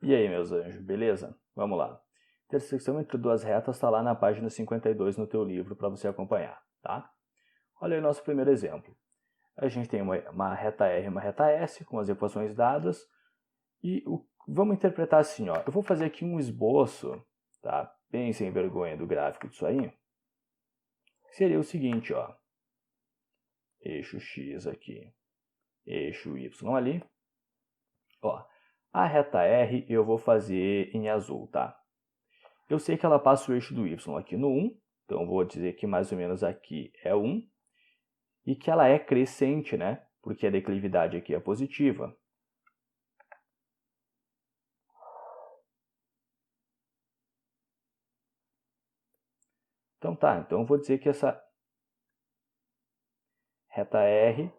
E aí, meus anjos, beleza? Vamos lá. Intersecção entre duas retas está lá na página 52 no teu livro para você acompanhar, tá? Olha aí o nosso primeiro exemplo. A gente tem uma reta R e uma reta S com as equações dadas e vamos interpretar assim, ó. Eu vou fazer aqui um esboço, tá? Bem sem vergonha do gráfico disso aí. Seria o seguinte, ó. Eixo X aqui, eixo Y ali. Ó, a reta R eu vou fazer em azul, tá? Eu sei que ela passa o eixo do Y aqui no 1, então eu vou dizer que mais ou menos aqui é 1, e que ela é crescente, né? Porque a declividade aqui é positiva. Então tá, então eu vou dizer que essa reta R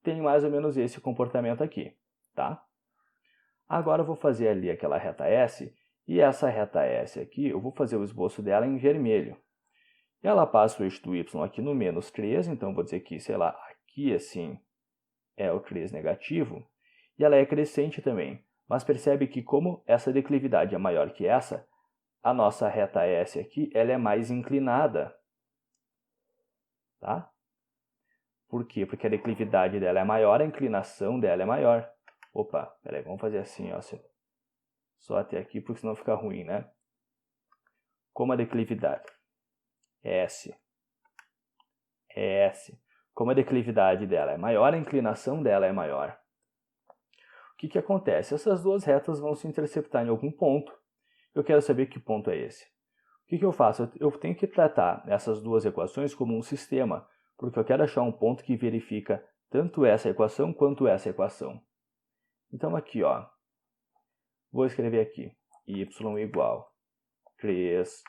tem mais ou menos esse comportamento aqui, tá? Agora eu vou fazer ali aquela reta S, e essa reta S aqui, eu vou fazer o esboço dela em vermelho. Ela passa o eixo do Y aqui no menos 3, então eu vou dizer que, sei lá, aqui assim é o 3 negativo, e ela é crescente também. Mas percebe que como essa declividade é maior que essa, a nossa reta S aqui ela é mais inclinada. Tá? Por quê? Porque a declividade dela é maior, a inclinação dela é maior. Opa, peraí, vamos fazer assim, ó, só até aqui, porque senão fica ruim, né? Como a declividade S, como a declividade dela é maior, a inclinação dela é maior. O que acontece? Essas duas retas vão se interceptar em algum ponto. Eu quero saber que ponto é esse. O que eu faço? Eu tenho que tratar essas duas equações como um sistema, porque eu quero achar um ponto que verifica tanto essa equação quanto essa equação. Então aqui, ó, vou escrever aqui, y igual 3x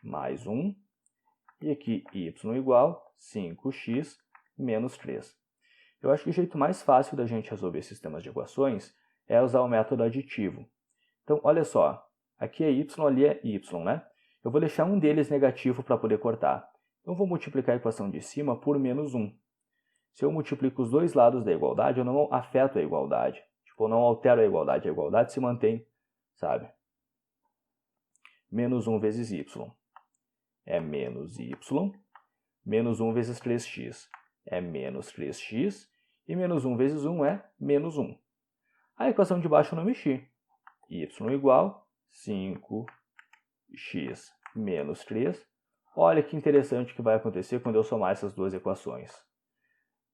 mais 1, e aqui y igual 5x menos 3. Eu acho que o jeito mais fácil da gente resolver sistemas de equações é usar o método aditivo. Então, olha só, aqui é y, ali é y, né? Eu vou deixar um deles negativo para poder cortar. Então, eu vou multiplicar a equação de cima por menos 1. Se eu multiplico os dois lados da igualdade, eu não afeto a igualdade. Tipo, eu não altero a igualdade se mantém, sabe? Menos 1 vezes y é menos y. Menos 1 vezes 3x é menos 3x. E menos 1 vezes 1 é menos 1. A equação de baixo eu não mexi. Y igual 5x menos 3. Olha que interessante que vai acontecer quando eu somar essas duas equações.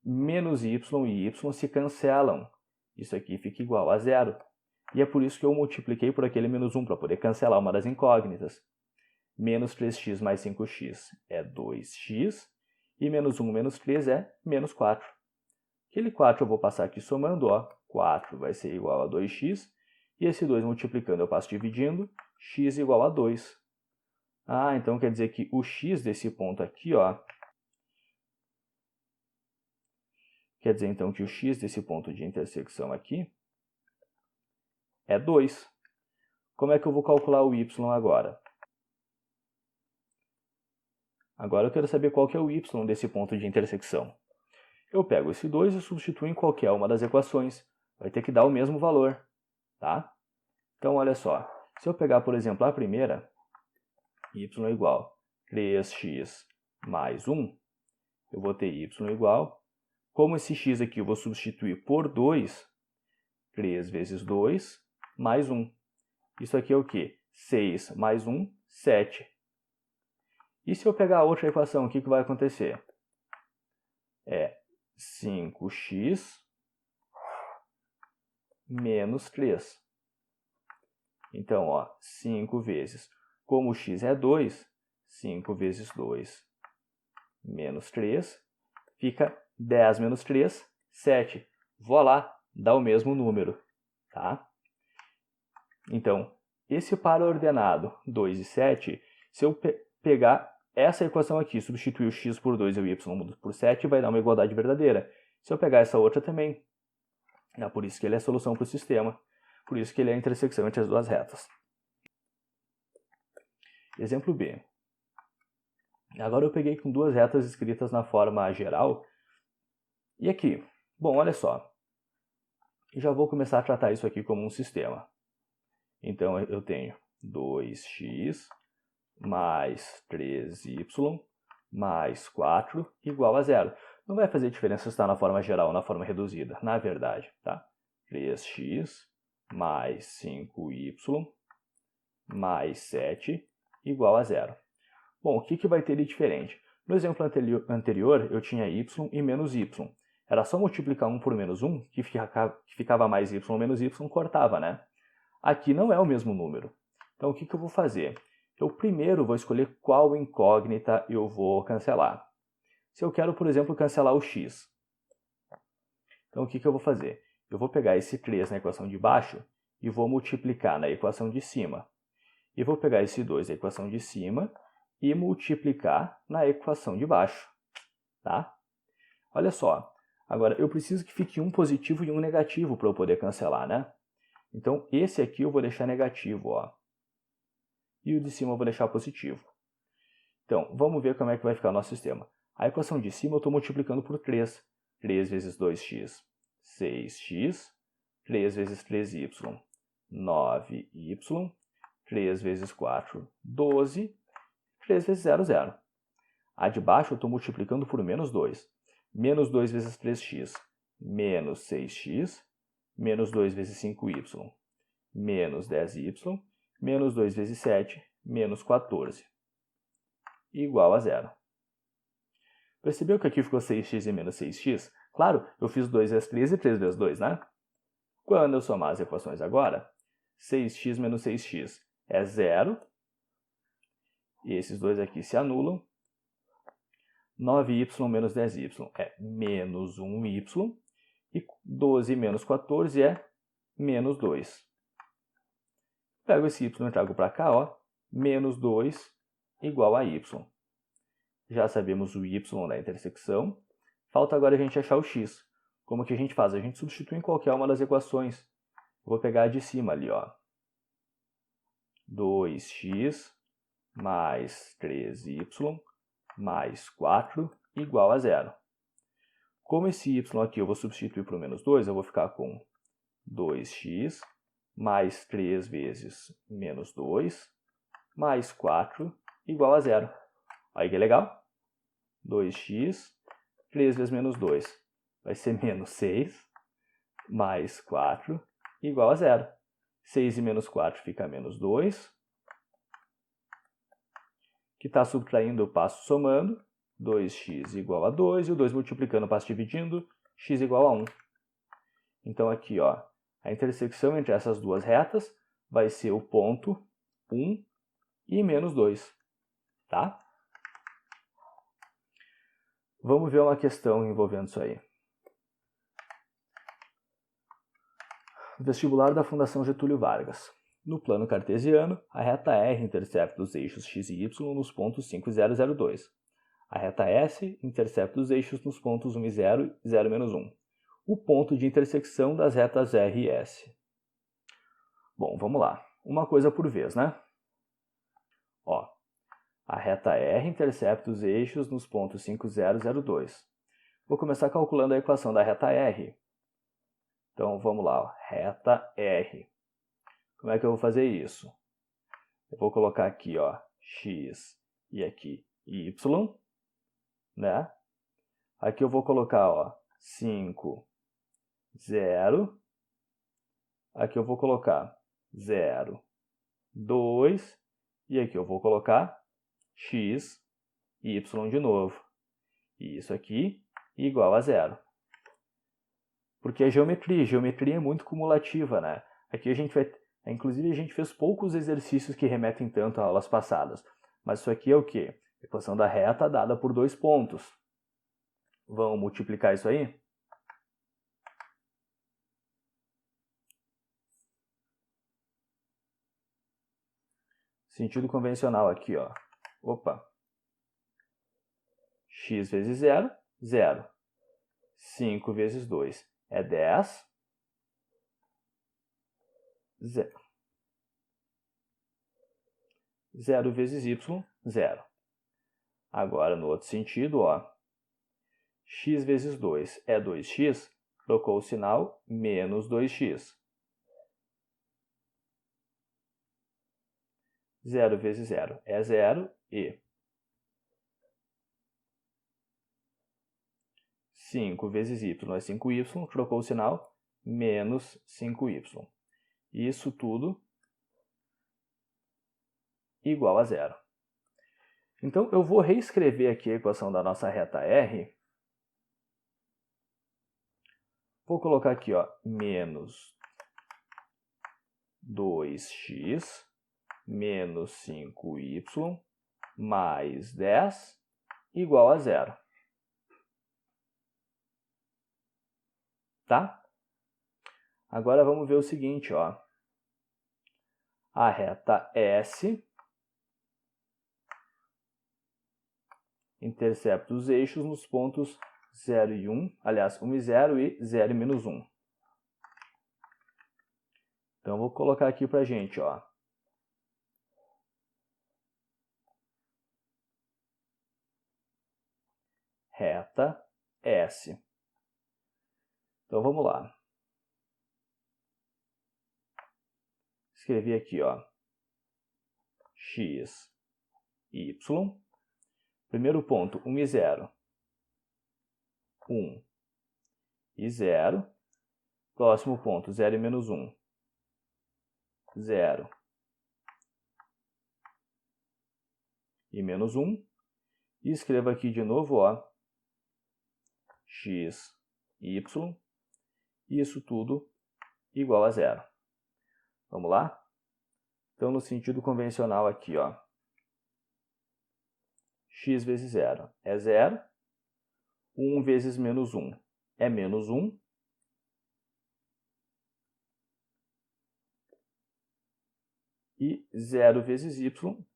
Menos y e y se cancelam. Isso aqui fica igual a zero. E é por isso que eu multipliquei por aquele menos 1, para poder cancelar uma das incógnitas. Menos 3x mais 5x é 2x. E menos 1 menos 3 é menos 4. Aquele 4 eu vou passar aqui somando, ó. 4 vai ser igual a 2x. E esse 2 multiplicando eu passo dividindo, x igual a 2. Ah, então quer dizer que o x desse ponto aqui, ó, quer dizer então que o x desse ponto de intersecção aqui é 2. Como é que eu vou calcular o y agora? Agora eu quero saber qual que é o y desse ponto de intersecção. Eu pego esse 2 e substituo em qualquer uma das equações. Vai ter que dar o mesmo valor, tá? Então, olha só. Se eu pegar, por exemplo, a primeira, y igual 3x mais 1, eu vou ter y igual, como esse x aqui eu vou substituir por 2, 3 vezes 2 mais 1. Isso aqui é o quê? 6 mais 1, 7. E se eu pegar a outra equação, o que vai acontecer? É 5x menos 3. Então, ó, 5 vezes, como o x é 2, 5 vezes 2 menos 3, fica 10 menos 3, 7. Vou lá, dá o mesmo número, tá? Então, esse par ordenado 2 e 7, se eu pegar essa equação aqui, substituir o x por 2 e o y por 7, vai dar uma igualdade verdadeira. Se eu pegar essa outra também, é por isso que ele é a solução para o sistema. Por isso que ele é a intersecção entre as duas retas. Exemplo B. Agora eu peguei com duas retas escritas na forma geral. E aqui? Bom, olha só. já vou começar a tratar isso aqui como um sistema. Então, eu tenho 2x mais 3y mais 4 igual a 0. Não vai fazer diferença se está na forma geral ou na forma reduzida, na verdade, tá? 3x mais 5y mais 7 igual a 0. Bom, o que vai ter de diferente? No exemplo anterior, eu tinha y e menos y. Era só multiplicar 1 por menos 1, que ficava mais y menos y, cortava, né? Aqui não é o mesmo número. Então, o que eu vou fazer? Eu primeiro vou escolher qual incógnita eu vou cancelar. Se eu quero, por exemplo, cancelar o x. Então, o que eu vou fazer? Eu vou pegar esse 3 na equação de baixo e vou multiplicar na equação de cima. E vou pegar esse 2 na equação de cima e multiplicar na equação de baixo. Tá? Olha só. Agora, eu preciso que fique um positivo e um negativo para eu poder cancelar, né? Então, esse aqui eu vou deixar negativo, ó. E o de cima eu vou deixar positivo. Então, vamos ver como é que vai ficar o nosso sistema. A equação de cima eu estou multiplicando por 3. 3 vezes 2x, 6x. 3 vezes 3y, 9y. 3 vezes 4, 12. 3 vezes 0, 0. A de baixo eu estou multiplicando por menos 2. Menos 2 vezes 3x, menos 6x. Menos 2 vezes 5y, menos 10y. Menos 2 vezes 7, menos 14. Igual a 0. Percebeu que aqui ficou 6x e menos 6x? Claro, eu fiz 2 vezes 3 e 3 vezes 2, né? Quando eu somar as equações agora, 6x menos 6x é 0. E esses dois aqui se anulam. 9y menos 10y é menos 1y. E 12 menos 14 é menos 2. Pego esse y e trago para cá, ó. Menos 2 igual a y. Já sabemos o y da intersecção. Falta agora a gente achar o x. Como que a gente faz? A gente substitui em qualquer uma das equações. Vou pegar a de cima ali, ó. 2x mais 3y mais 4 igual a 0. Como esse y aqui eu vou substituir por menos 2, eu vou ficar com 2x mais 3 vezes menos 2 mais 4 igual a 0. Olha que legal. 2x, 3 vezes menos 2 vai ser menos 6 mais 4 igual a 0. 6 e menos 4 fica menos 2. Que está subtraindo, eu passo somando. 2x igual a 2, e o 2 multiplicando, eu passo dividindo, x igual a 1. Então aqui, ó, a intersecção entre essas duas retas vai ser o ponto 1 e menos 2. Tá? Vamos ver uma questão envolvendo isso aí. Vestibular da Fundação Getúlio Vargas. No plano cartesiano, a reta R intercepta os eixos x e y nos pontos 5 e 0, 0, 2. A reta S intercepta os eixos nos pontos 1 e 0, 0, menos 1. O ponto de intersecção das retas R e S. Bom, vamos lá. Uma coisa por vez, né? Ó, a reta R intercepta os eixos nos pontos 5, 0, 0, 2. Vou começar calculando a equação da reta R. Então, vamos lá. Ó. Reta R. Como é que eu vou fazer isso? Eu vou colocar aqui, ó, x e aqui y, né? Aqui eu vou colocar, ó, 5, 0. Aqui eu vou colocar 0, 2. E aqui eu vou colocar x, y de novo. E isso aqui igual a 0. Porque a geometria é muito cumulativa, né? Aqui a gente vai... Inclusive, a gente fez poucos exercícios que remetem tanto a aulas passadas. Mas isso aqui é o quê? Equação da reta dada por 2 pontos. Vamos multiplicar isso aí? Sentido convencional aqui, ó. Opa. X vezes 0, 0. 5 vezes 2 é 10. 0 vezes y, 0. Agora, no outro sentido, ó, x vezes 2 é 2x. trocou o sinal, menos 2x. 0 vezes 0 é 0 e 5 vezes y é 5y, trocou o sinal, menos 5y. Isso tudo igual a 0. Então, eu vou reescrever aqui a equação da nossa reta R. Vou colocar aqui, ó, menos 2x menos 5y mais 10 igual a 0. Tá? Agora vamos ver o seguinte, ó. A reta S intercepta os eixos nos pontos 0 e 1, aliás, 1 e 0 e 0 e menos 1. Então, eu vou colocar aqui pra gente, ó. Reta S. Então, vamos lá. Escrevi aqui, ó, x, y. Primeiro ponto, 1 e 0. 1 e 0. Próximo ponto, 0 e menos 1. 0 e menos 1. E escrevo aqui de novo, ó, x, y. Isso tudo igual a 0. Vamos lá? Então, no sentido convencional aqui, ó, x vezes 0 é 0. 1 vezes menos 1 é menos 1. E 0 vezes y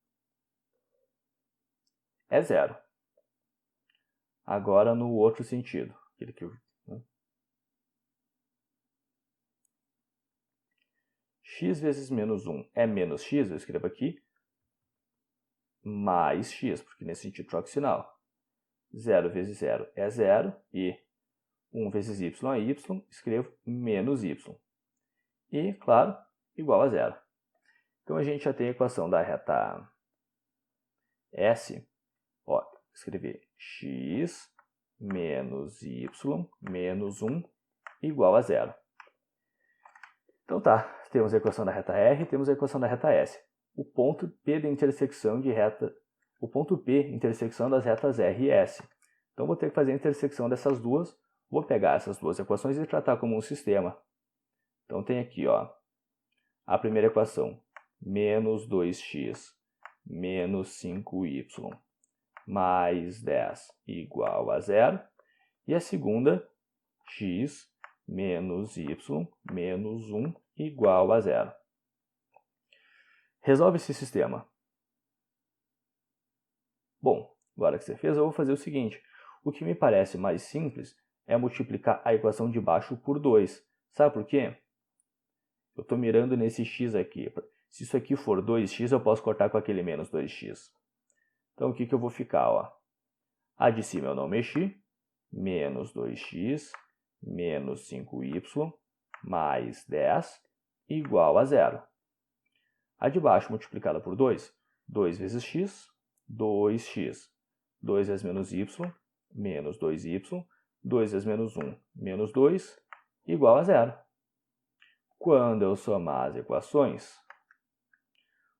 é 0. Agora, no outro sentido. Aquele que x vezes menos 1 é menos x, eu escrevo aqui, mais x, porque nesse sentido troca o sinal. 0 vezes 0 é 0, e 1 vezes y é y, escrevo menos y. E, claro, igual a 0. Então, a gente já tem a equação da reta S. Ó, escrever x menos y menos 1 igual a 0. Então tá, temos a equação da reta R, temos a equação da reta S. O ponto P da intersecção de reta, o ponto P, intersecção das retas R e S. Então vou ter que fazer a intersecção dessas duas, vou pegar essas duas equações e tratar como um sistema. Então tem aqui, ó, a primeira equação, menos 2x menos 5y mais 10 igual a 0. E a segunda, x menos y menos 1 igual a 0. Resolve esse sistema. Bom, agora que você fez, eu vou fazer o seguinte. O que me parece mais simples é multiplicar a equação de baixo por 2. Sabe por quê? Eu estou mirando nesse x aqui. Se isso aqui for 2x, eu posso cortar com aquele menos 2x. Então, o que eu vou ficar? Ó? A de cima eu não mexi. Menos 2x menos 5y mais 10 igual a 0. A de baixo multiplicada por 2. 2 vezes x, 2x. 2 vezes menos y, menos 2y. 2 vezes menos 1, menos 2, igual a 0. Quando eu somar as equações,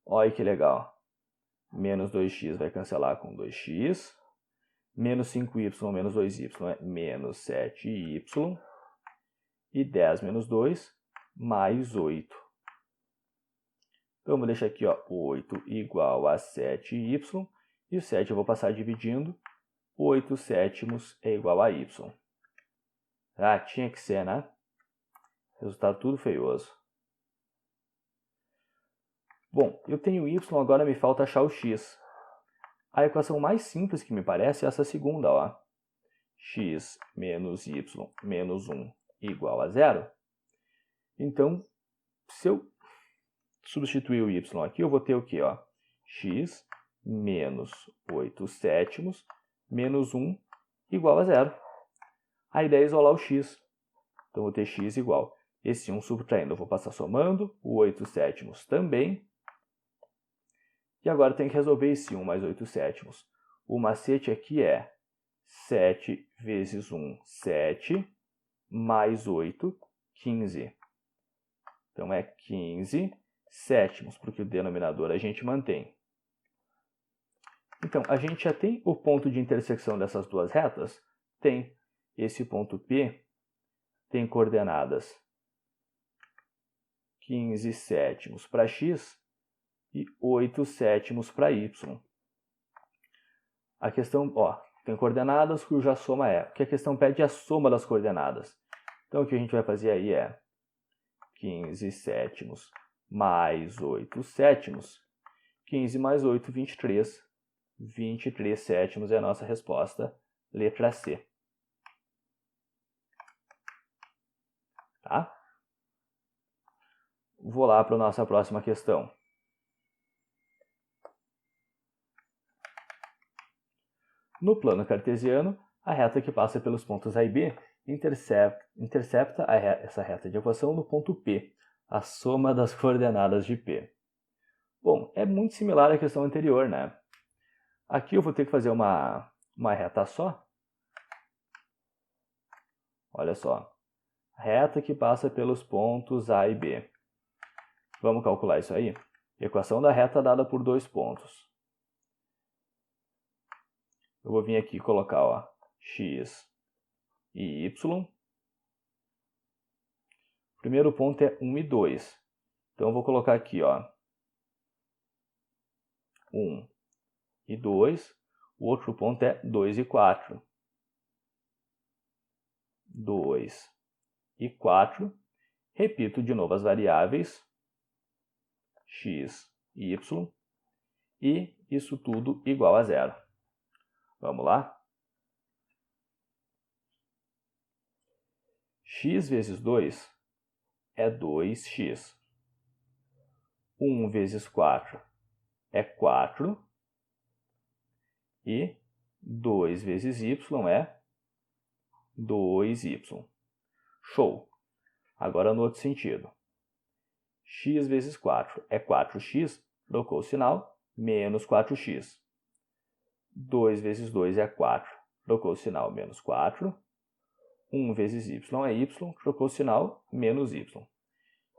olha que legal. Menos 2x vai cancelar com 2x. Menos 5y menos 2y é menos 7y. E 10 menos 2, mais 8. Então, vou deixar aqui, ó, 8 igual a 7y. E o 7 eu vou passar dividindo. 8 sétimos é igual a y. Ah, tinha que ser, né? Resultado tudo feioso. Bom, eu tenho y, agora me falta achar o x. A equação mais simples que me parece é essa segunda, ó. X menos y menos 1 igual a 0. Então, se eu substituir o y aqui, eu vou ter o quê? Ó? X menos 8 sétimos menos 1 igual a 0. A ideia é isolar o x. Então, vou ter x igual. Esse 1 subtraindo, eu vou passar somando. O 8/7 também. E agora tem que resolver esse 1 mais 8/7. O macete aqui é 7 vezes 1, 7, mais 8, 15. Então, é 15/7, porque o denominador a gente mantém. Então, a gente já tem o ponto de intersecção dessas duas retas? Tem. Esse ponto P tem coordenadas 15/7 para x e 8/7 para y. A questão, tem coordenadas cuja soma é. O que a questão pede é a soma das coordenadas. Então, o que a gente vai fazer aí é 15/7 mais 8/7. 15 mais 8, 23. 23/7 é a nossa resposta, letra C. Tá? Vou lá para a nossa próxima questão. No plano cartesiano, a reta que passa pelos pontos A e B intercepta essa reta de equação no ponto P, a soma das coordenadas de P. Bom, é muito similar à questão anterior, né? Aqui eu vou ter que fazer uma reta só. Olha só. Reta que passa pelos pontos A e B. Vamos calcular isso aí? Equação da reta dada por dois pontos. Eu vou vir aqui e colocar x e y. O primeiro ponto é 1 e 2. Então eu vou colocar aqui 1 e 2. O outro ponto é 2 e 4. 2 e 4. Repito de novo as variáveis x e y. E isso tudo igual a zero. Vamos lá? X vezes 2 é 2x. 1 vezes 4 é 4. E 2 vezes y é 2y. Show! Agora no outro sentido. X vezes 4 é 4x, trocou o sinal, menos 4x. 2 vezes 2 é 4, trocou o sinal, menos 4. 1 vezes y é y, trocou o sinal, menos y.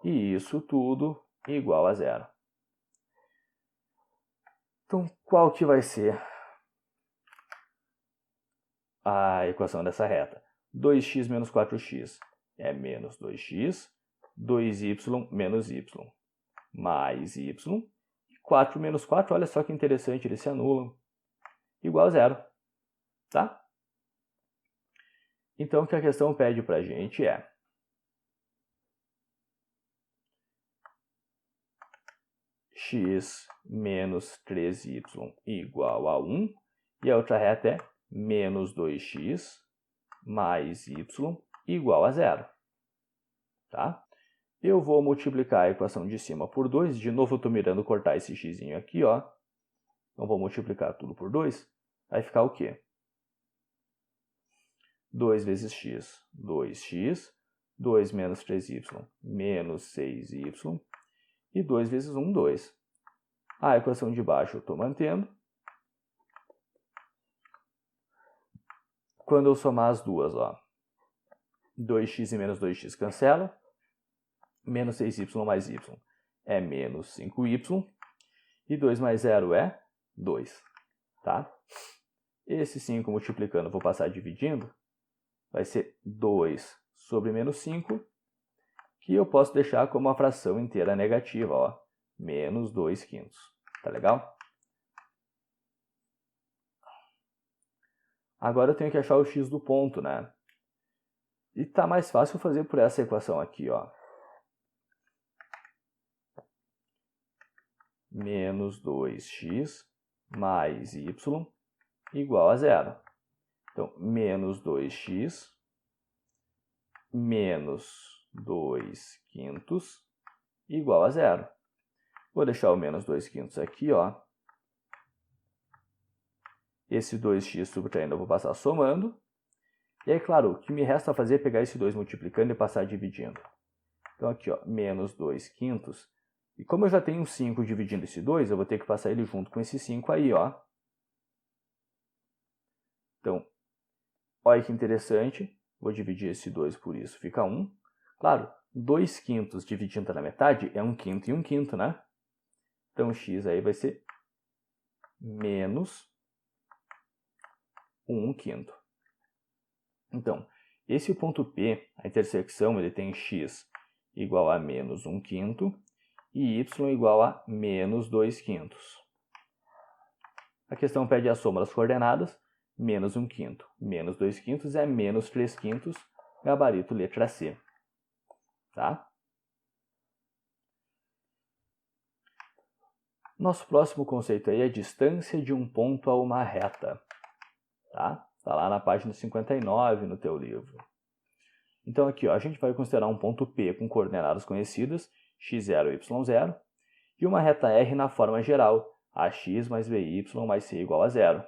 E isso tudo igual a zero. Então, qual que vai ser a equação dessa reta? 2x menos 4x é menos 2x, 2y menos y, mais y. 4 menos 4, olha só que interessante, eles se anulam. Igual a zero. Tá? Então, o que a questão pede para a gente é x menos 3y igual a 1. E a outra reta é menos 2x mais y igual a zero. Tá? Eu vou multiplicar a equação de cima por 2. De novo, eu estou mirando cortar esse x aqui. Então, vou multiplicar tudo por 2. Vai ficar o quê? 2 vezes x, 2x. 2 menos 3y, menos 6y. E 2 vezes 1, 2. A equação de baixo eu estou mantendo. Quando eu somar as duas, 2x e menos 2x cancela. Menos 6y mais y é menos 5y. E 2 mais 0 é 2. Tá? Esse 5 multiplicando, eu vou passar dividindo. Vai ser 2 sobre menos 5, que eu posso deixar como uma fração inteira negativa, menos 2/5. Tá legal? Agora eu tenho que achar o x do ponto, né? E tá mais fácil fazer por essa equação aqui, Menos 2x mais y igual a zero. Então, menos 2x menos 2/5 igual a zero. Vou deixar o menos 2/5 aqui, Esse 2x subtraindo eu vou passar somando. E aí, claro, o que me resta fazer é pegar esse 2 multiplicando e passar dividindo. Então aqui, ó, menos 2 quintos. E como eu já tenho um 5 dividindo esse 2, eu vou ter que passar ele junto com esse 5 aí, ó. Então, olha que interessante. Vou dividir esse 2 por isso, fica 1. Claro, 2 quintos dividindo na metade é 1 quinto e 1 quinto, né? Então, x aí vai ser menos 1 quinto. Então, esse ponto P, a intersecção, ele tem x igual a menos 1 quinto e y igual a menos 2 quintos. A questão pede a soma das coordenadas, menos 1 quinto, menos 2 quintos é menos 3 quintos, gabarito letra C. Tá? Nosso próximo conceito aí é a distância de um ponto a uma reta. Tá? Está lá na página 59 no teu livro. Então aqui ó, a gente vai considerar um ponto P com coordenadas conhecidas, x0 e y0, e uma reta R na forma geral, ax mais by mais c igual a zero.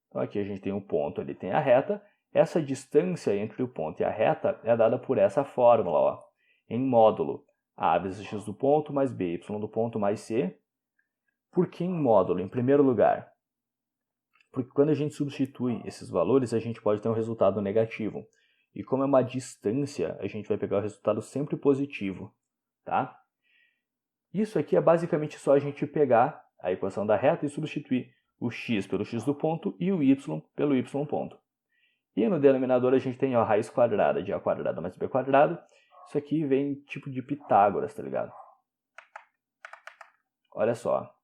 Então aqui a gente tem um ponto, ali tem a reta. Essa distância entre o ponto e a reta é dada por essa fórmula, ó, em módulo a vezes x do ponto mais by do ponto mais c. Por que em módulo? Em primeiro lugar, porque quando a gente substitui esses valores, a gente pode ter um resultado negativo. E como é uma distância, a gente vai pegar o resultado sempre positivo. Tá? Isso aqui é basicamente só a gente pegar a equação da reta e substituir o x pelo x do ponto e o y pelo y ponto. E no denominador a gente tem a raiz quadrada de a quadrado mais b quadrado. Isso aqui vem tipo de Pitágoras, tá ligado? Olha só.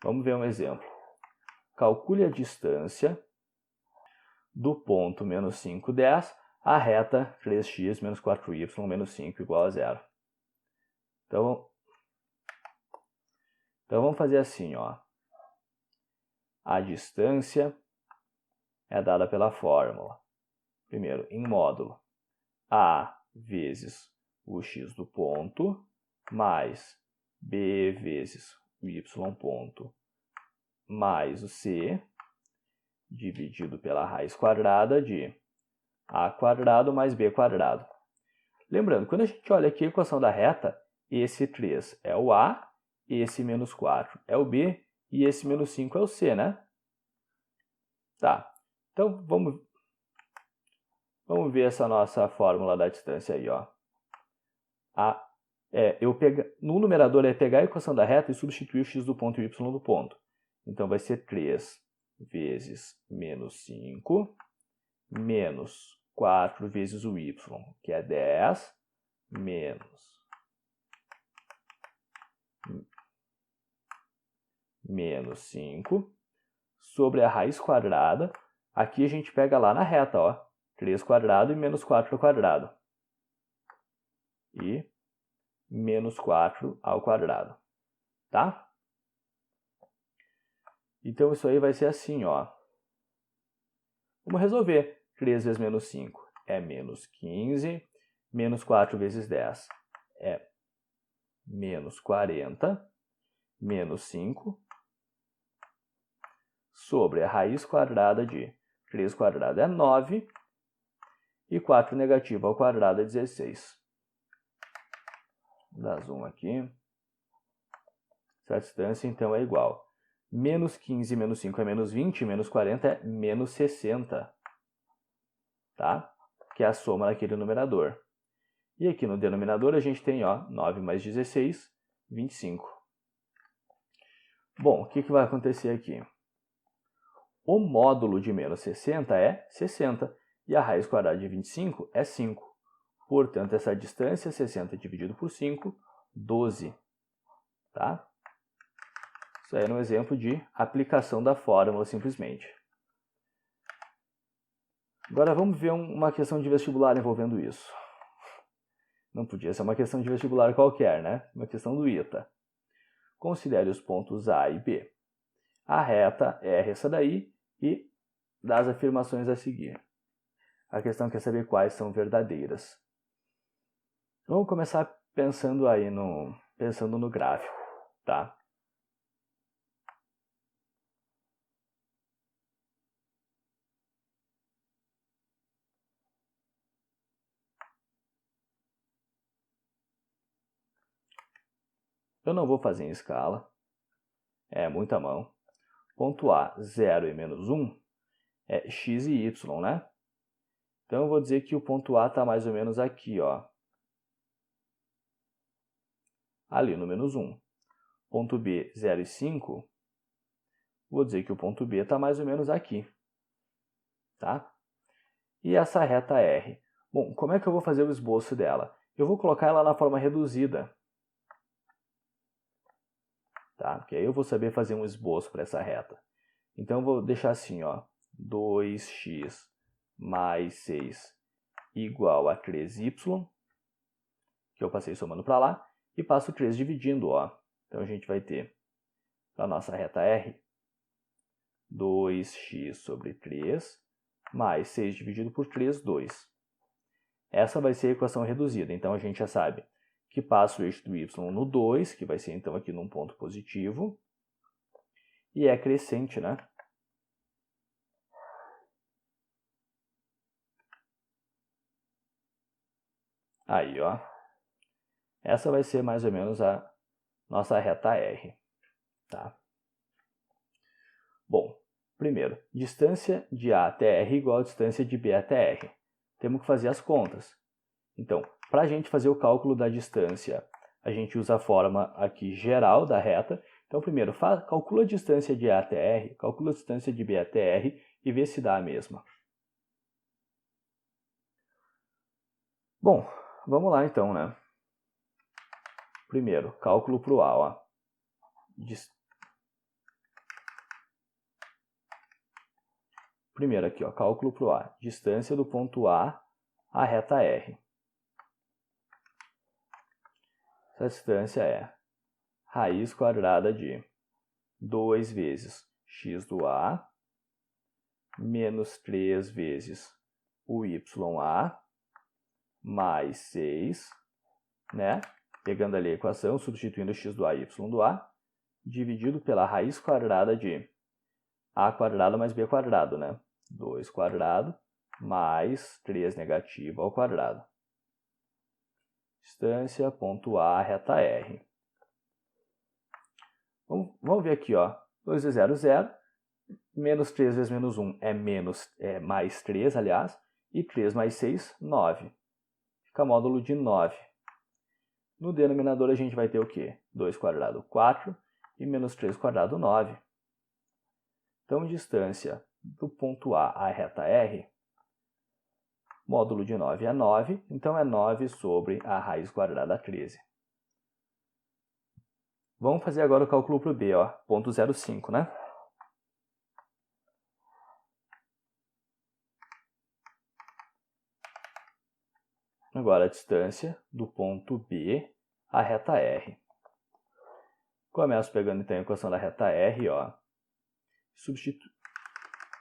Vamos ver um exemplo. Calcule a distância do ponto menos 5, 10 à reta 3x menos 4y menos 5 igual a zero. Então vamos fazer assim, ó. A distância é dada pela fórmula. Primeiro, em módulo, a vezes o x do ponto mais b vezes o y ponto mais o c dividido pela raiz quadrada de a quadrado mais b quadrado. Lembrando, quando a gente olha aqui a equação da reta, esse 3 é o a, esse menos 4 é o b e esse menos 5 é o c, né? Tá, então vamos ver essa nossa fórmula da distância aí, ó. No numerador é pegar a equação da reta e substituir o x do ponto e o y do ponto. Então vai ser 3 vezes menos 5, menos 4 vezes o y, que é 10, menos 5, sobre a raiz quadrada. Aqui a gente pega lá na reta, ó, 3 quadrado e menos 4 quadrado. E menos 4 ao quadrado. Tá? Então isso aí vai ser assim, ó. Vamos resolver. 3 vezes menos 5 é menos 15, menos 4 vezes 10 é menos 40, menos 5, sobre a raiz quadrada de 3 quadrado é 9, e 4 negativo ao quadrado é 16. Dá zoom aqui. Essa distância, então, é igual. Menos 15 menos 5 é menos 20, menos 40 é menos 60. Tá? Que é a soma daquele numerador. E aqui no denominador a gente tem, ó, 9 mais 16, 25. Bom, o que vai acontecer aqui? O módulo de menos 60 é 60 e a raiz quadrada de 25 é 5. Portanto, essa distância, 60 dividido por 5, 12. Tá? Isso aí é um exemplo de aplicação da fórmula, simplesmente. Agora vamos ver uma questão de vestibular envolvendo isso. Não podia ser uma questão de vestibular qualquer, né? Uma questão do ITA. Considere os pontos A e B. A reta R essa daí e das afirmações a seguir. A questão quer saber quais são verdadeiras. Vamos começar pensando aí no gráfico, tá? eu não vou fazer em escala, é muita mão. Ponto A, 0 e menos 1, é x e y, né? Então, eu vou dizer que o ponto A está mais ou menos aqui, ó. Ali no menos 1. Ponto B, 0 e 5, vou dizer que o ponto B está mais ou menos aqui. Tá? E essa reta R? Bom, como é que eu vou fazer o esboço dela? Eu vou colocar ela na forma reduzida. Tá? Porque aí eu vou saber fazer um esboço para essa reta. Então, eu vou deixar assim, ó. 2x mais 6 igual a 3y, que eu passei somando para lá, e passo 3 dividindo, ó. Então, a gente vai ter, para a nossa reta R, 2x sobre 3, mais 6 dividido por 3, 2. Essa vai ser a equação reduzida, então a gente já sabe que passa o eixo do y no 2, que vai ser então aqui num ponto positivo, e é crescente, né? Aí, ó. Essa vai ser mais ou menos a nossa reta R, tá? Bom, primeiro, distância de A até R igual a distância de B até R. Temos que fazer as contas. Então, para a gente fazer o cálculo da distância, a gente usa a forma aqui geral da reta. Então, primeiro, calcula a distância de A até R, calcula a distância de B até R e vê se dá a mesma. Bom, vamos lá então, né? Primeiro, cálculo para o A, ó. Primeiro aqui, ó, cálculo para o A. Distância do ponto A à reta R. Essa distância é raiz quadrada de 2 vezes x do A menos 3 vezes o YA mais 6, né? Pegando ali a equação, substituindo x do A e y do A, dividido pela raiz quadrada de A quadrado mais B quadrado, né? 2 quadrado mais 3 negativo ao quadrado. Distância, ponto A, reta R. Vamos ver aqui, ó. 2 vezes 0, 0. Menos 3 vezes menos 1 é mais 3, aliás. E 3 mais 6, 9. Fica módulo de 9. No denominador a gente vai ter o quê? 2 quadrado, 4. E menos 3 quadrado, 9. Então, distância do ponto A à reta R, módulo de 9 é 9. Então, é 9 sobre a raiz quadrada 13. Vamos fazer agora o cálculo para o B, ó, ponto 0,5, né? Agora a distância do ponto B à reta R. Começo pegando então a equação da reta R, ó,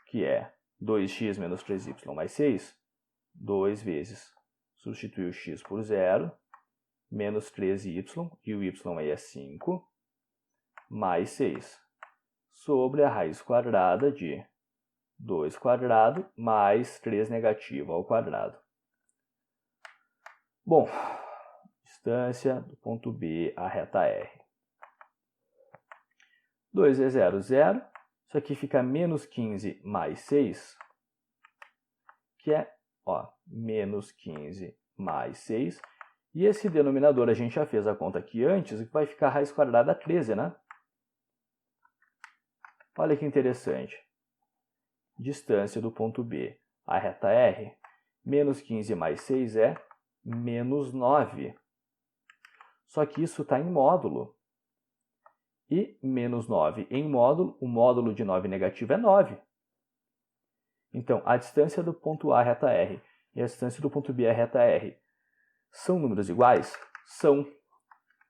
que é 2x menos 3y mais 6, 2 vezes, substituir o x por 0, menos 3y, e o y aí é 5, mais 6, sobre a raiz quadrada de 2 quadrado mais 3 negativo ao quadrado. Bom, distância do ponto B à reta R. 2 vezes 0, 0. Isso aqui fica menos 15 mais 6, que é, ó, menos 15 mais 6. E esse denominador, a gente já fez a conta aqui antes, que vai ficar raiz quadrada 13, né? Olha que interessante. Distância do ponto B à reta R, menos 15 mais 6 é menos 9. Só que isso está em módulo. E menos 9 em módulo, o módulo de 9 negativo é 9. Então, a distância do ponto A à reta R e a distância do ponto B à reta R são números iguais? São.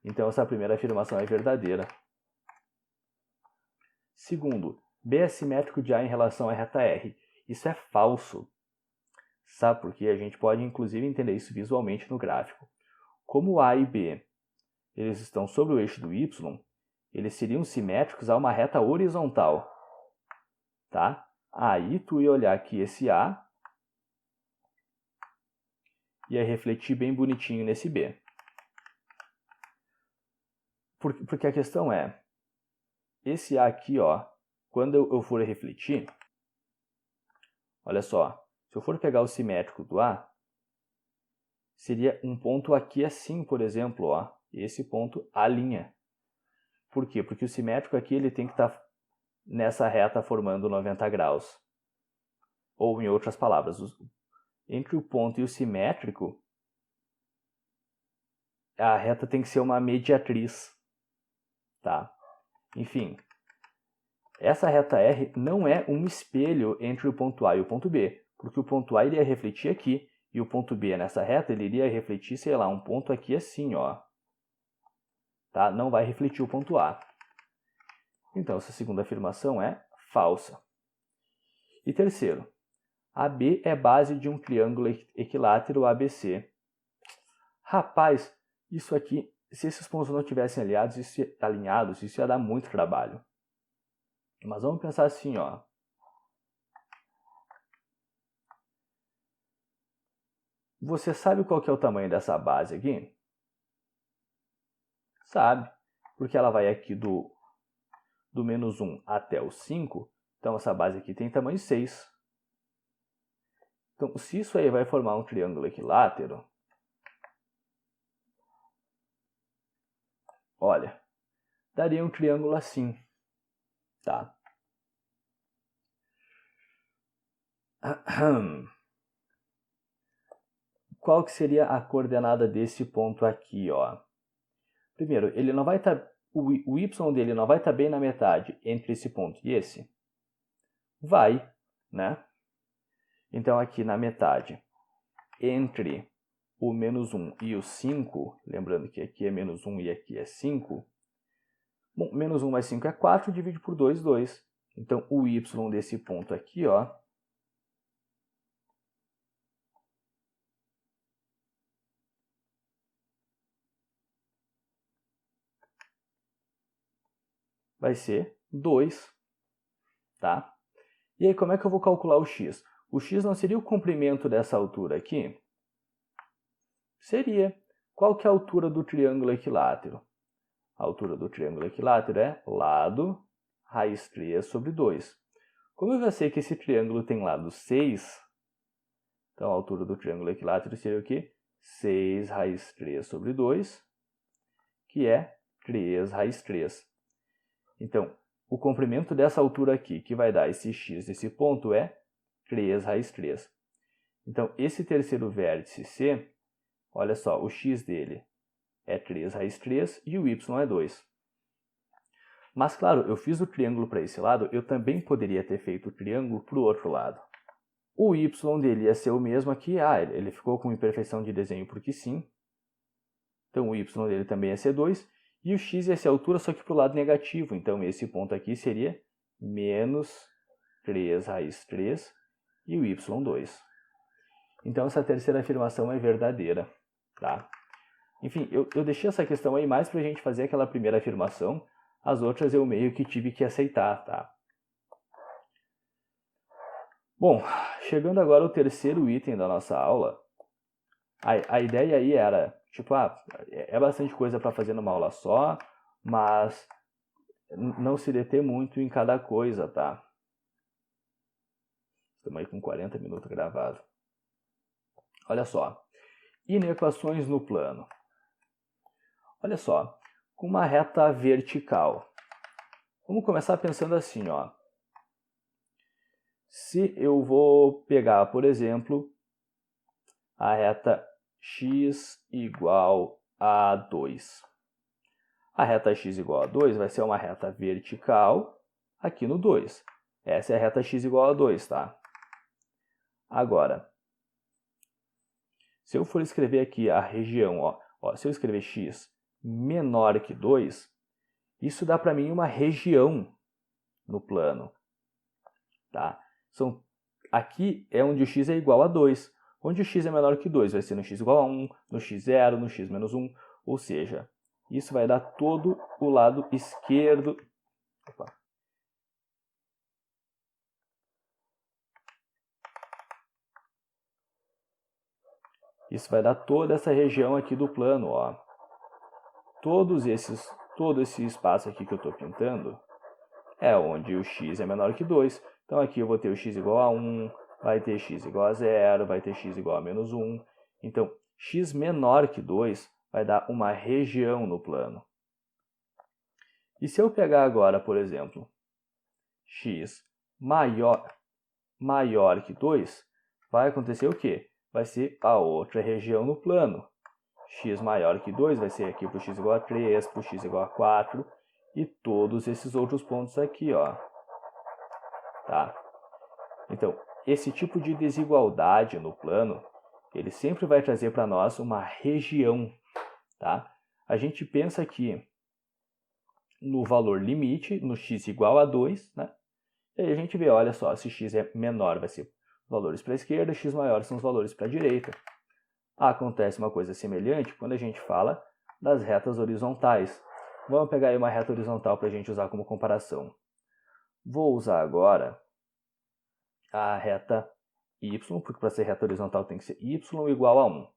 Então, essa primeira afirmação é verdadeira. Segundo, B é simétrico de A em relação à reta R. Isso é falso. Sabe por quê? A gente pode, inclusive, entender isso visualmente no gráfico. Como A e B eles estão sobre o eixo do Y, eles seriam simétricos a uma reta horizontal. Tá? Aí tu ia olhar aqui esse A, ia refletir bem bonitinho nesse B. Porque a questão é, esse A aqui, ó, quando eu for refletir, olha só, se eu for pegar o simétrico do A, seria um ponto aqui assim, por exemplo, ó, esse ponto A'. Por quê? Porque o simétrico aqui ele tem que estar nessa reta formando 90 graus. Ou, em outras palavras, entre o ponto e o simétrico, a reta tem que ser uma mediatriz. Tá? Enfim, essa reta R não é um espelho entre o ponto A e o ponto B, porque o ponto A iria refletir aqui, e o ponto B nessa reta ele iria refletir, sei lá, um ponto aqui assim, ó. Tá? Não vai refletir o ponto A. Então, essa segunda afirmação é falsa. E terceiro, AB é base de um triângulo equilátero ABC. Rapaz, isso aqui, se esses pontos não tivessem alinhados, isso ia dar muito trabalho. Mas vamos pensar assim, ó. Você sabe qual que é o tamanho dessa base aqui? Sabe, porque ela vai aqui do menos 1 até o 5, então essa base aqui tem tamanho 6. Então, se isso aí vai formar um triângulo equilátero, olha, daria um triângulo assim, tá? Qual que seria a coordenada desse ponto aqui, ó? Primeiro, ele não vai estar, o y dele não vai estar bem na metade entre esse ponto e esse? Vai, né? Então, aqui na metade, entre o menos 1 e o 5, lembrando que aqui é menos 1 e aqui é 5, bom, menos 1 mais 5 é 4, divide por 2, 2. Então, o y desse ponto aqui, ó, vai ser 2, tá? E aí, como é que eu vou calcular o x? O x não seria o comprimento dessa altura aqui? Seria. Qual que é a altura do triângulo equilátero? A altura do triângulo equilátero é lado raiz 3 sobre 2. Como eu já sei que esse triângulo tem lado 6, então a altura do triângulo equilátero seria o quê? 6 raiz 3 sobre 2, que é 3 raiz 3. Então, o comprimento dessa altura aqui, que vai dar esse x desse ponto, é 3 raiz 3. Então, esse terceiro vértice C, olha só, o x dele é 3 raiz 3 e o y é 2. Mas, claro, eu fiz o triângulo para esse lado, eu também poderia ter feito o triângulo para o outro lado. O y dele ia ser o mesmo aqui, ele ficou com imperfeição de desenho porque sim. Então, o y dele também ia ser 2. E o x ia ser a altura, só que para o lado negativo. Então, esse ponto aqui seria menos 3 raiz 3 e o y 2. Então, essa terceira afirmação é verdadeira. Tá? Enfim, eu deixei essa questão aí mais para a gente fazer aquela primeira afirmação. As outras eu meio que tive que aceitar. Tá? Bom, chegando agora ao terceiro item da nossa aula, a ideia aí era, tipo, é bastante coisa para fazer numa aula só, mas não se deter muito em cada coisa, tá? Estamos aí com 40 minutos gravado. Olha só, inequações no plano. Olha só, com uma reta vertical. Vamos começar pensando assim, ó. Se eu vou pegar, por exemplo, a reta x igual a 2. A reta x igual a 2 vai ser uma reta vertical aqui no 2. Essa é a reta x igual a 2, tá? Agora, se eu for escrever aqui a região, ó, se eu escrever x menor que 2, isso dá para mim uma região no plano. Tá? Aqui é onde o x é igual a 2. Onde o x é menor que 2 vai ser no x igual a 1, no x0, no x menos 1, ou seja, isso vai dar todo o lado esquerdo. Opa. Isso vai dar toda essa região aqui do plano, ó. Todos esses todo esse espaço aqui que eu estou pintando é onde o x é menor que 2. Então aqui eu vou ter o x igual a 1, vai ter x igual a 0, vai ter x igual a menos 1. Então, x menor que 2 vai dar uma região no plano. E se eu pegar agora, por exemplo, x maior que 2, vai acontecer o quê? Vai ser a outra região no plano. X maior que 2 vai ser aqui para o x igual a 3, para o x igual a 4 e todos esses outros pontos aqui, ó. Tá? Então, esse tipo de desigualdade no plano, ele sempre vai trazer para nós uma região. Tá? A gente pensa aqui no valor limite, no x igual a 2, né? E aí a gente vê, olha só, se x é menor vai ser os valores para a esquerda, x maior são os valores para a direita. Acontece uma coisa semelhante quando a gente fala das retas horizontais. Vamos pegar aí uma reta horizontal para a gente usar como comparação. Vou usar agora a reta y, porque para ser reta horizontal tem que ser y igual a 1.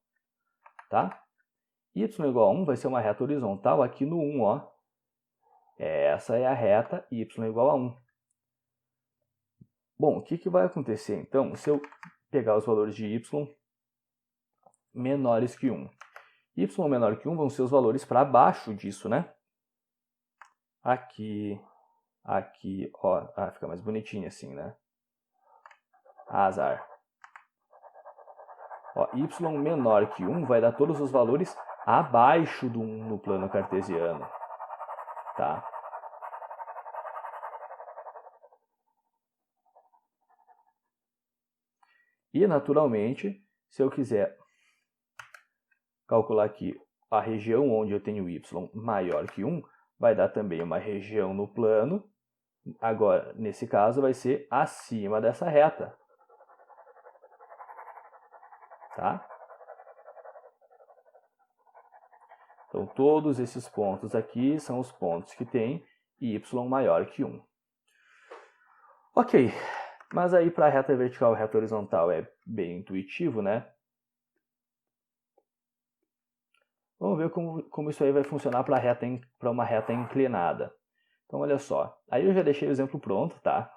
Tá? Y igual a 1 vai ser uma reta horizontal aqui no 1, ó. Essa é a reta y igual a 1. Bom, o que vai acontecer então se eu pegar os valores de y menores que 1? Y menor que 1 vão ser os valores para baixo disso, né? Aqui, ó. Fica mais bonitinho assim, né? Azar. Ó, y menor que 1 vai dar todos os valores abaixo do 1 no plano cartesiano. Tá? E, naturalmente, se eu quiser calcular aqui a região onde eu tenho y maior que 1, vai dar também uma região no plano. Agora, nesse caso, vai ser acima dessa reta. Tá? Então, todos esses pontos aqui são os pontos que têm y maior que 1. Ok, mas aí para a reta vertical e reta horizontal é bem intuitivo, né? Vamos ver como isso aí vai funcionar para uma reta inclinada. Então, olha só. Aí eu já deixei o exemplo pronto, tá?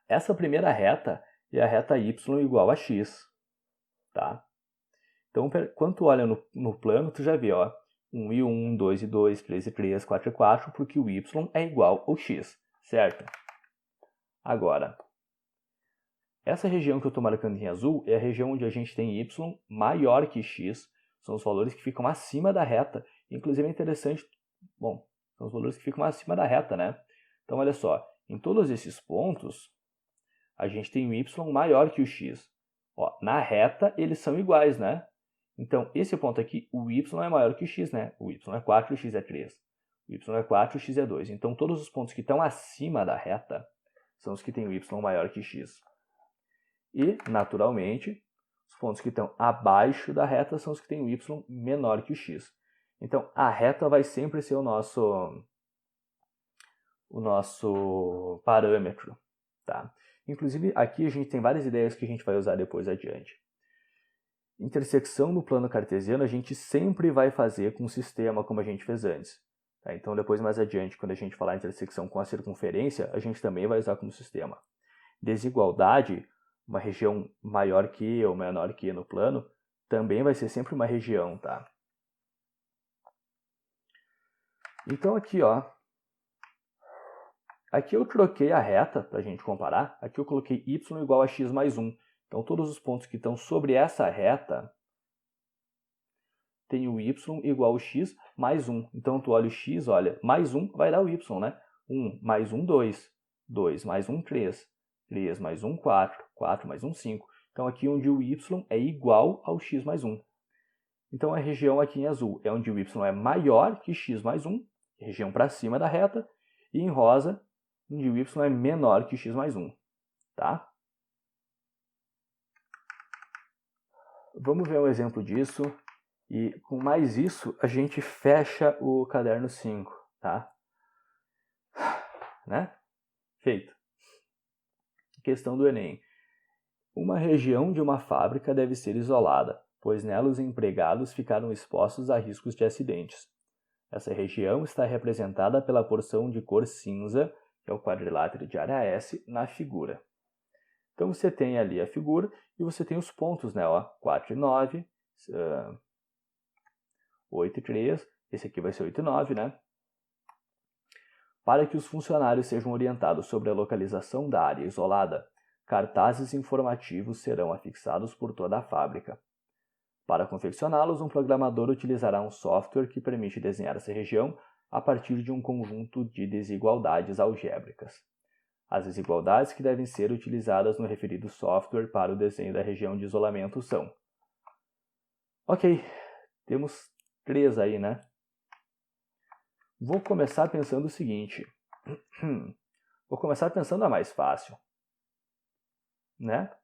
Essa primeira reta é a reta y igual a x, tá? Então, quando tu olha no plano, tu já vê, ó, 1 e 1, 2 e 2, 3 e 3, 4 e 4, porque o y é igual ao x, certo? Agora, essa região que eu estou marcando em azul é a região onde a gente tem y maior que x, são os valores que ficam acima da reta. Inclusive é interessante, bom, são os valores que ficam acima da reta, né? Então, olha só, em todos esses pontos, a gente tem o y maior que o x. Ó, na reta, eles são iguais, né? Então, esse ponto aqui, o y é maior que o x, né? O y é 4 e o x é 3. O y é 4 e o x é 2. Então, todos os pontos que estão acima da reta são os que têm o y maior que x. E, naturalmente, os pontos que estão abaixo da reta são os que têm o y menor que o x. Então, a reta vai sempre ser o nosso parâmetro. Tá? Inclusive, aqui a gente tem várias ideias que a gente vai usar depois adiante. Intersecção no plano cartesiano a gente sempre vai fazer com um sistema como a gente fez antes. Tá? Então, depois mais adiante, quando a gente falar intersecção com a circunferência, a gente também vai usar como sistema. Desigualdade, uma região maior que ou menor que no plano, também vai ser sempre uma região, tá? Então aqui, ó, aqui eu troquei a reta para a gente comparar. Aqui eu coloquei y igual a x mais 1. Então todos os pontos que estão sobre essa reta tem o y igual a x mais 1. Então tu olha o x, olha, mais 1 vai dar o y, né? 1 mais 1, 2. 2 mais 1, 3. 3 mais 1, 4. 4 mais 1, 5. Então, aqui onde o y é igual ao x mais 1. Então, a região aqui em azul é onde o y é maior que x mais 1, região para cima da reta, e em rosa, onde o y é menor que x mais 1. Tá? Vamos ver um exemplo disso, e com mais isso, a gente fecha o caderno 5. Tá? Né? Feito. Questão do Enem. Uma região de uma fábrica deve ser isolada, pois nela os empregados ficaram expostos a riscos de acidentes. Essa região está representada pela porção de cor cinza, que é o quadrilátero de área S, na figura. Então você tem ali a figura e você tem os pontos, né? Ó, 4 e 9, 8 e 3, esse aqui vai ser 8 e 9, né? Para que os funcionários sejam orientados sobre a localização da área isolada, cartazes informativos serão afixados por toda a fábrica. Para confeccioná-los, um programador utilizará um software que permite desenhar essa região a partir de um conjunto de desigualdades algébricas. As desigualdades que devem ser utilizadas no referido software para o desenho da região de isolamento são... Ok, temos 3 aí, né? Vou começar pensando o seguinte. Vou começar pensando a mais fácil, né?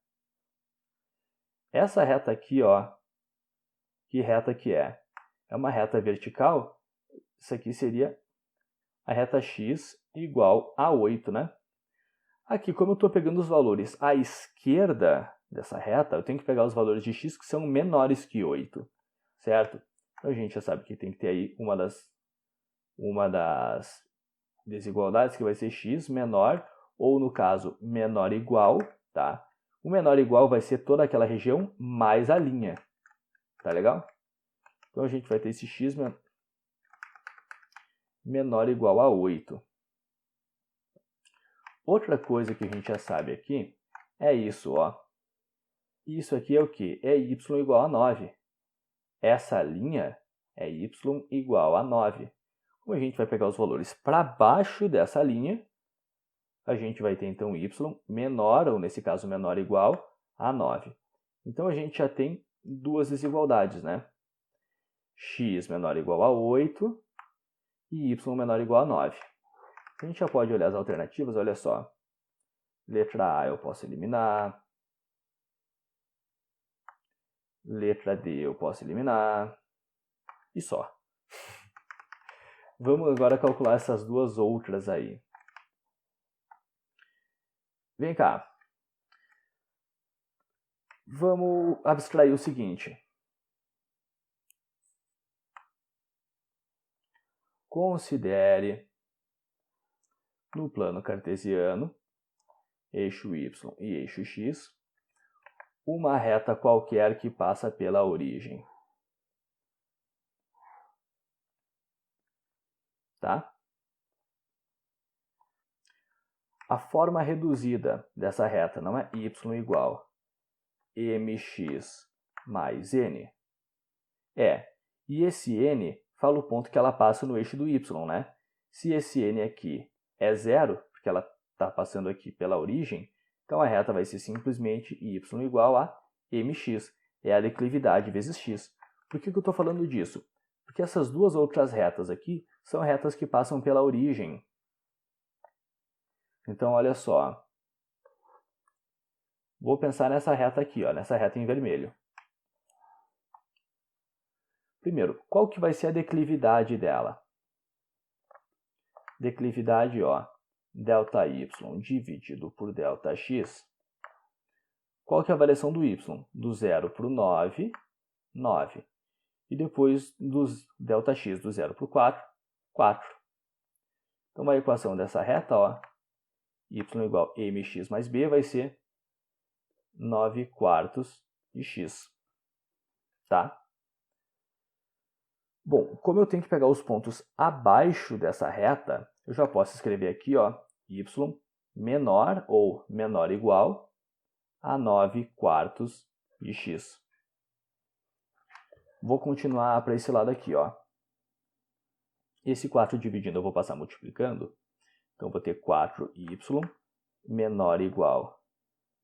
Essa reta aqui, ó, que reta que é? É uma reta vertical. Isso aqui seria a reta x igual a 8, né? Aqui, como eu estou pegando os valores à esquerda dessa reta, eu tenho que pegar os valores de x que são menores que 8, certo? Então a gente já sabe que tem que ter aí uma das desigualdades que vai ser x menor, ou no caso, menor igual, tá? O menor igual vai ser toda aquela região mais a linha, tá legal? Então a gente vai ter esse x menor ou igual a 8. Outra coisa que a gente já sabe aqui é isso, ó. Isso aqui é o quê? É y igual a 9. Essa linha é y igual a 9. Como a gente vai pegar os valores para baixo dessa linha, a gente vai ter então y menor, ou nesse caso menor ou igual a 9. Então a gente já tem 2 desigualdades, né? X menor ou igual a 8 e y menor ou igual a 9. A gente já pode olhar as alternativas, olha só. Letra A eu posso eliminar. Letra D eu posso eliminar. E só. Vamos agora calcular essas 2 outras aí. Vem cá. Vamos abstrair o seguinte. Considere no plano cartesiano, eixo y e eixo x, uma reta qualquer que passa pela origem. Tá? A forma reduzida dessa reta não é y igual mx mais n? E esse n fala o ponto que ela passa no eixo do y, né? Se esse n aqui é 0, porque ela está passando aqui pela origem, então a reta vai ser simplesmente y igual a mx. É a declividade vezes x. Por que eu estou falando disso? Porque essas 2 outras retas aqui são retas que passam pela origem. Então, olha só. Vou pensar nessa reta aqui, ó, nessa reta em vermelho. Primeiro, qual que vai ser a declividade dela? Declividade, ó, ΔY dividido por ΔX. Qual que é a variação do y? Do 0 para o 9, 9. E depois do ΔX, do 0 para o 4, 4. Então, a equação dessa reta, ó, y igual a mx mais b, vai ser 9 quartos de x. Tá? Bom, como eu tenho que pegar os pontos abaixo dessa reta, eu já posso escrever aqui, ó, y menor ou menor ou igual a 9 quartos de x. Vou continuar para esse lado aqui, ó. Esse 4 dividindo eu vou passar multiplicando. Então, vou ter 4y menor ou igual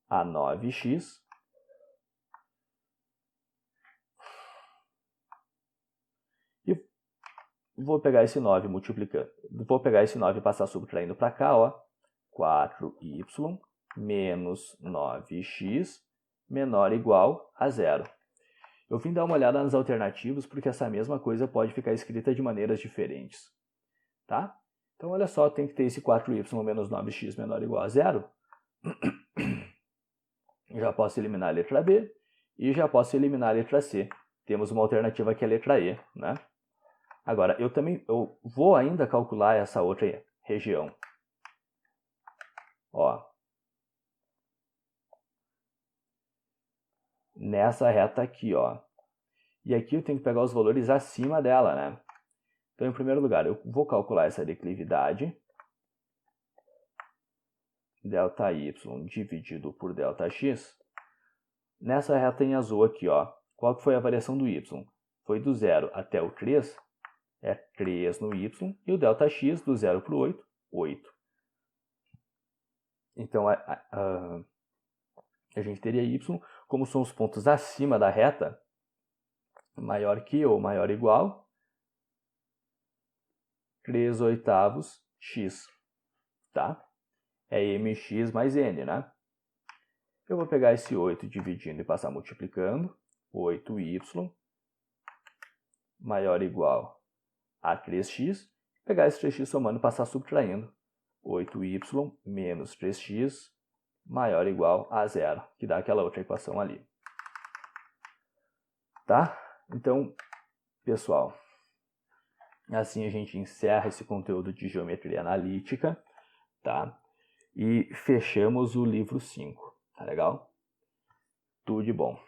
a 9x. E vou pegar esse 9 multiplicando. Vou pegar esse 9 e passar subtraindo para cá, ó. 4y menos 9x menor ou igual a 0. Eu vim dar uma olhada nas alternativas porque essa mesma coisa pode ficar escrita de maneiras diferentes. Tá? Então, olha só, tem que ter esse 4y menos 9x menor ou igual a 0. Já posso eliminar a letra B e já posso eliminar a letra C. Temos uma alternativa que é a letra E, né? Agora, eu vou ainda calcular essa outra região. Ó, nessa reta aqui, ó. E aqui eu tenho que pegar os valores acima dela, né? Então, em primeiro lugar, eu vou calcular essa declividade. Δy dividido por Δx. Nessa reta em azul aqui, ó. Qual que foi a variação do y? Foi do 0 até o 3. É 3 no y. E o Δx do 0 para o 8, 8. Então, a gente teria y, como são os pontos acima da reta, maior que ou maior ou igual 3/8 x, tá? É mx mais n, né? Eu vou pegar esse 8 dividindo e passar multiplicando. 8y maior ou igual a 3x. Pegar esse 3x somando e passar subtraindo. 8y menos 3x maior ou igual a 0, que dá aquela outra equação ali. Tá? Então, pessoal, assim a gente encerra esse conteúdo de geometria analítica, tá? E fechamos o livro 5, tá legal? Tudo de bom.